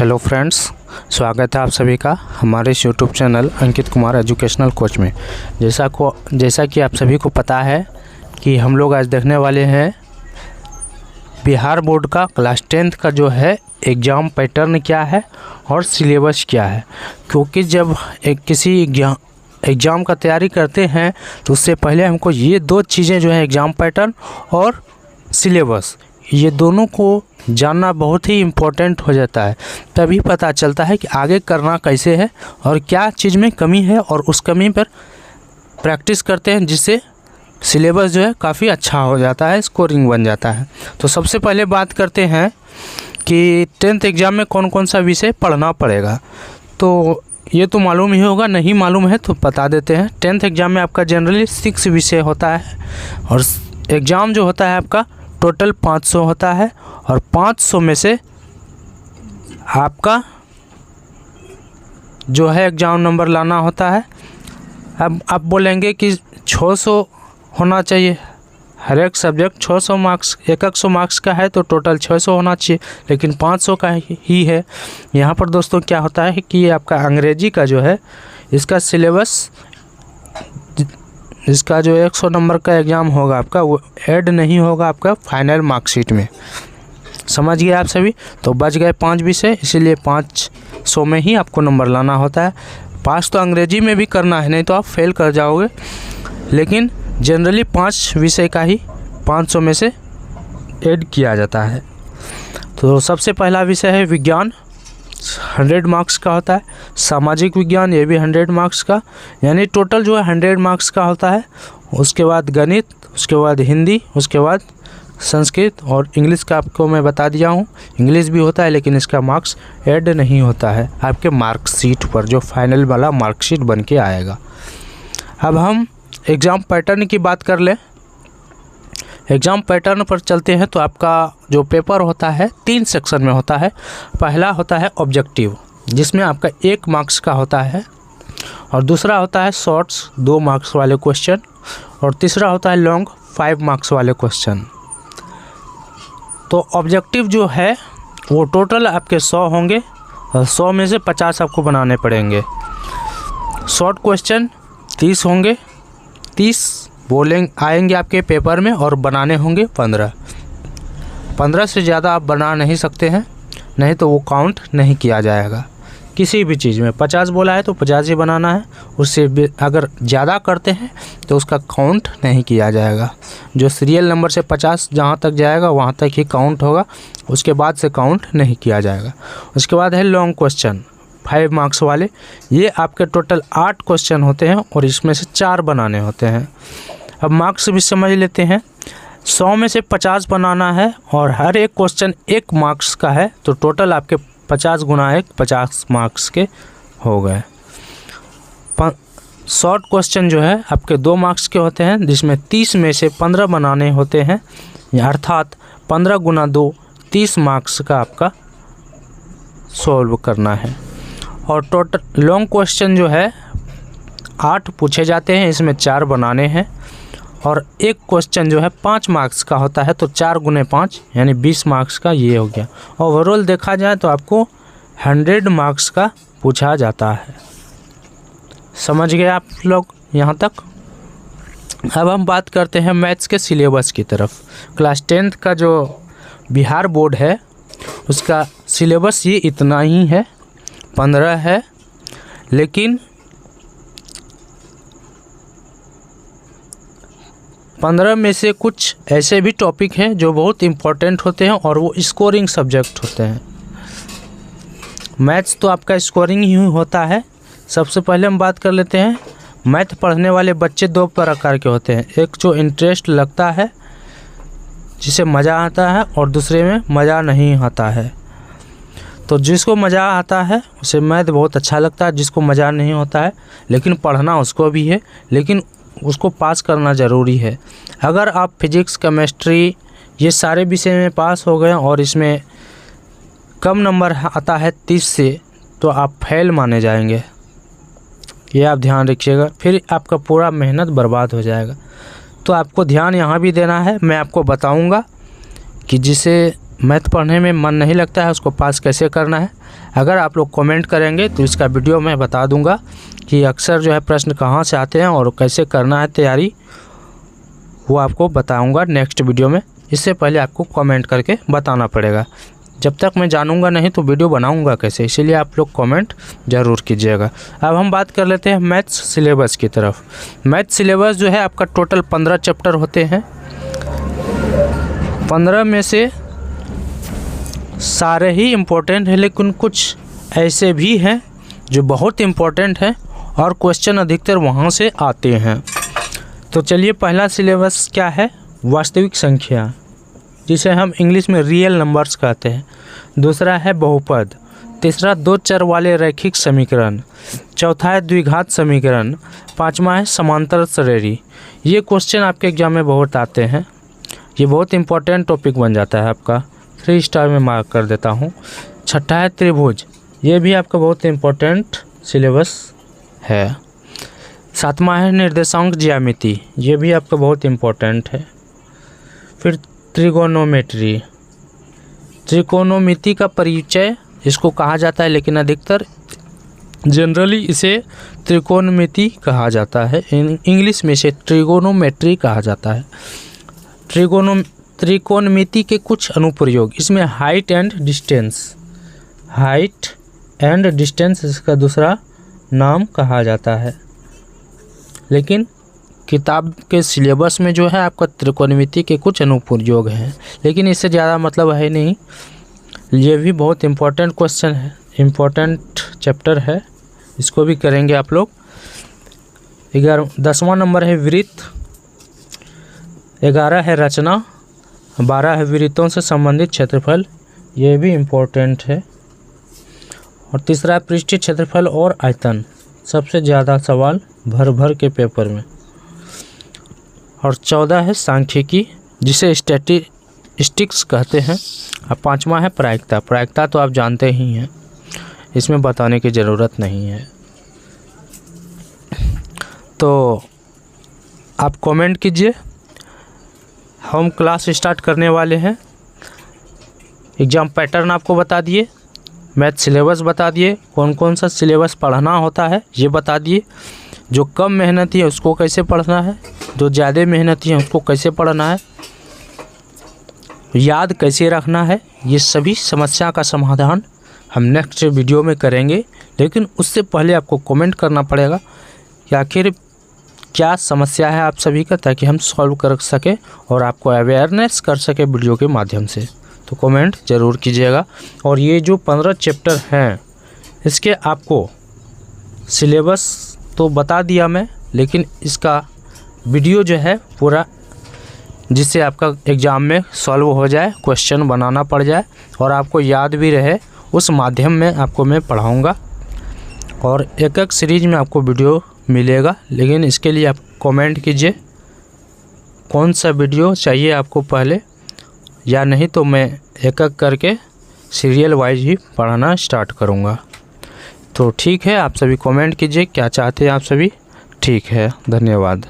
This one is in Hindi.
हेलो फ्रेंड्स, स्वागत है आप सभी का हमारे इस YouTube channel Ankit Kumar educational coach में। जैसा कि आप सभी को पता है कि हम लोग आज देखने वाले हैं बिहार बोर्ड का क्लास 10th का जो है एग्ज़ाम पैटर्न क्या है और सिलेबस क्या है। क्योंकि जब किसी एग्ज़ाम का तैयारी करते हैं तो उससे पहले हमको ये दो चीज़ें जो है एग्ज़ाम पैटर्न और सिलेबस, ये दोनों को जानना बहुत ही इम्पोर्टेंट हो जाता है। तभी पता चलता है कि आगे करना कैसे है और क्या चीज़ में कमी है और उस कमी पर प्रैक्टिस करते हैं, जिससे सिलेबस जो है काफ़ी अच्छा हो जाता है, स्कोरिंग बन जाता है। तो सबसे पहले बात करते हैं कि 10th एग्ज़ाम में कौन कौन सा विषय पढ़ना पड़ेगा। तो ये तो मालूम ही होगा, नहीं मालूम है तो बता देते हैं। 10th एग्ज़ाम में आपका जनरली 6 विषय होता है और एग्ज़ाम जो होता है आपका टोटल 500 होता है और 500 में से आपका जो है एग्ज़ाम नंबर लाना होता है। अब आप बोलेंगे कि 600 होना चाहिए, हर एक सब्जेक्ट 600 मार्क्स, 100 मार्क्स का है तो टोटल 600 होना चाहिए, लेकिन 500 का ही है। यहाँ पर दोस्तों क्या होता है कि आपका अंग्रेजी का जो है इसका सिलेबस, इसका जो 100 नंबर का एग्ज़ाम होगा आपका, वो ऐड नहीं होगा आपका फाइनल मार्कशीट में। समझ गए आप सभी? तो बच गए 5 विषय, इसीलिए 500 में ही आपको नंबर लाना होता है। पास तो अंग्रेजी में भी करना है, नहीं तो आप फेल कर जाओगे, लेकिन जनरली 5 विषय का ही 500 में से ऐड किया जाता है। तो सबसे पहला विषय है विज्ञान, 100 मार्क्स का होता है। सामाजिक विज्ञान, ये भी 100 मार्क्स का, यानी टोटल जो है 100 मार्क्स का होता है। उसके बाद गणित, उसके बाद हिंदी, उसके बाद संस्कृत और इंग्लिश का आपको मैं बता दिया हूँ। इंग्लिश भी होता है लेकिन इसका मार्क्स ऐड नहीं होता है आपके मार्कशीट पर, जो फाइनल वाला मार्कशीट बन के आएगा। अब हम एग्ज़ाम पैटर्न की बात कर लें। एग्ज़ाम पैटर्न पर चलते हैं तो आपका जो पेपर होता है 3 सेक्शन में होता है। पहला होता है ऑब्जेक्टिव, जिसमें आपका 1 मार्क्स का होता है, और दूसरा होता है शॉर्ट्स 2 मार्क्स वाले क्वेश्चन, और तीसरा होता है लॉन्ग 5 मार्क्स वाले क्वेश्चन। तो ऑब्जेक्टिव जो है वो टोटल आपके 100 होंगे और 100 में से 50 आपको बनाने पड़ेंगे। शॉर्ट क्वेश्चन 30 होंगे, 30 आएंगे आपके पेपर में और बनाने होंगे 15 से ज़्यादा आप बना नहीं सकते हैं, नहीं तो वो काउंट नहीं किया जाएगा। किसी भी चीज़ में 50 बोला है तो 50 ही बनाना है, उससे अगर ज़्यादा करते हैं तो उसका काउंट नहीं किया जाएगा। जो सीरियल नंबर से 50 जहाँ तक जाएगा वहाँ तक ही काउंट होगा, उसके बाद से काउंट नहीं किया जाएगा। उसके बाद है लॉन्ग क्वेश्चन 5 मार्क्स वाले, ये आपके टोटल 8 क्वेश्चन होते हैं और इसमें से 4 बनाने होते हैं। अब मार्क्स भी समझ लेते हैं। 100 में से 50 बनाना है और हर एक क्वेश्चन 1 मार्क्स का है, तो टोटल आपके 50 गुना 1 50 मार्क्स के हो गए। शॉर्ट क्वेश्चन जो है आपके 2 मार्क्स के होते हैं, जिसमें 30 में से 15 बनाने होते हैं, अर्थात 15 गुना 2 30 मार्क्स का आपका सॉल्व करना है। और टोटल लॉन्ग क्वेश्चन जो है 8 पूछे जाते हैं, इसमें 4 बनाने हैं, और एक क्वेश्चन जो है 5 मार्क्स का होता है, तो 4 गुने 5 यानी 20 मार्क्स का ये हो गया। ओवरऑल देखा जाए तो आपको 100 मार्क्स का पूछा जाता है। समझ गए आप लोग यहाँ तक? अब हम बात करते हैं मैथ्स के सिलेबस की तरफ। क्लास 10th का जो बिहार बोर्ड है उसका सिलेबस ये इतना ही है, 15 है, लेकिन 15 में से कुछ ऐसे भी टॉपिक हैं जो बहुत इम्पोर्टेंट होते हैं और वो स्कोरिंग सब्जेक्ट होते हैं। मैथ्स तो आपका स्कोरिंग ही होता है। सबसे पहले हम बात कर लेते हैं, मैथ पढ़ने वाले बच्चे 2 प्रकार के होते हैं। एक जो इंटरेस्ट लगता है, जिसे मज़ा आता है, और दूसरे में मज़ा नहीं आता है। तो जिसको मज़ा आता है उसे मैथ बहुत अच्छा लगता है, जिसको मज़ा नहीं होता है, लेकिन पढ़ना उसको भी है, लेकिन उसको पास करना ज़रूरी है। अगर आप फिजिक्स, केमिस्ट्री ये सारे विषय में पास हो गए और इसमें कम नंबर आता है 30 से, तो आप फेल माने जाएंगे। ये आप ध्यान रखिएगा, फिर आपका पूरा मेहनत बर्बाद हो जाएगा। तो आपको ध्यान यहाँ भी देना है, मैं आपको बताऊंगा कि जिसे मैथ पढ़ने में मन नहीं लगता है उसको पास कैसे करना है, अगर आप लोग कमेंट करेंगे तो इसका वीडियो मैं बता दूंगा कि अक्सर जो है प्रश्न कहाँ से आते हैं और कैसे करना है तैयारी, वो आपको बताऊंगा नेक्स्ट वीडियो में। इससे पहले आपको कमेंट करके बताना पड़ेगा, जब तक मैं जानूंगा नहीं तो वीडियो बनाऊंगा कैसे, इसीलिए आप लोग कमेंट ज़रूर कीजिएगा। अब हम बात कर लेते हैं मैथ्स सिलेबस की तरफ। मैथ सिलेबस जो है आपका टोटल 15 चैप्टर होते हैं। 15 में से सारे ही इम्पोर्टेंट हैं, लेकिन कुछ ऐसे भी हैं जो बहुत इम्पोर्टेंट हैं और क्वेश्चन अधिकतर वहाँ से आते हैं। तो चलिए, पहला सिलेबस क्या है? वास्तविक संख्या, जिसे हम इंग्लिश में रियल नंबर्स कहते हैं। दूसरा है बहुपद। तीसरा दो चर वाले रैखिक समीकरण। चौथा है द्विघात समीकरण। पांचवा है समांतर श्रेणी। ये क्वेश्चन आपके एग्जाम में बहुत आते हैं, ये बहुत इंपॉर्टेंट टॉपिक बन जाता है आपका, 3 स्टार में मार्क कर देता हूँ। छठा है त्रिभुज, ये भी आपका बहुत इंपॉर्टेंट सिलेबस है। सातवां है निर्देशांक ज्यामिति, ये भी आपका बहुत इंपॉर्टेंट है। फिर त्रिकोणोमेट्री, त्रिकोणमिति का परिचय इसको कहा जाता है, लेकिन अधिकतर जनरली इसे त्रिकोणमिति कहा जाता है। इंग्लिश में इसे ट्रिगोनोमेट्री कहा जाता है। त्रिकोणमिति के कुछ अनुप्रयोग, इसमें हाइट एंड डिस्टेंस इसका दूसरा नाम कहा जाता है, लेकिन किताब के सिलेबस में जो है आपका त्रिकोणमिति के कुछ अनुप्रयोग हैं, लेकिन इससे ज़्यादा मतलब है नहीं। ये भी बहुत इम्पोर्टेंट क्वेश्चन है, इम्पोर्टेंट चैप्टर है, इसको भी करेंगे आप लोग। 10वां नंबर है वृत्त। 11 है रचना। 12 है वृत्तों से संबंधित क्षेत्रफल, ये भी इम्पोर्टेंट है। और तीसरा है पृष्ठीय क्षेत्रफल और आयतन, सबसे ज़्यादा सवाल भर के पेपर में। और 14 है सांख्यिकी, जिसे स्टैटिस्टिक्स कहते हैं। और 5वां है प्रायिकता। प्रायिकता तो आप जानते ही हैं, इसमें बताने की ज़रूरत नहीं है। तो आप कमेंट कीजिए, हम क्लास स्टार्ट करने वाले हैं। एग्ज़ाम पैटर्न आपको बता दिए, मैथ सिलेबस बता दिए, कौन कौन सा सिलेबस पढ़ना होता है ये बता दिए। जो कम मेहनती है उसको कैसे पढ़ना है, जो ज़्यादा मेहनती है उसको कैसे पढ़ना है, याद कैसे रखना है, ये सभी समस्या का समाधान हम नेक्स्ट वीडियो में करेंगे। लेकिन उससे पहले आपको कमेंट करना पड़ेगा कि आखिर क्या समस्या है आप सभी का, ताकि हम सॉल्व कर सके और आपको अवेयरनेस कर सके वीडियो के माध्यम से। तो कमेंट ज़रूर कीजिएगा। और ये जो 15 चैप्टर हैं, इसके आपको सिलेबस तो बता दिया मैं, लेकिन इसका वीडियो जो है पूरा, जिससे आपका एग्ज़ाम में सॉल्व हो जाए, क्वेश्चन बनाना पड़ जाए और आपको याद भी रहे, उस माध्यम में आपको मैं पढ़ाऊँगा। और एक एक सीरीज में आपको वीडियो मिलेगा, लेकिन इसके लिए आप कमेंट कीजिए कौन सा वीडियो चाहिए आपको पहले, या नहीं तो मैं एक एक करके सीरियल वाइज ही पढ़ाना स्टार्ट करूँगा। तो ठीक है, आप सभी कमेंट कीजिए क्या चाहते हैं आप सभी। ठीक है, धन्यवाद।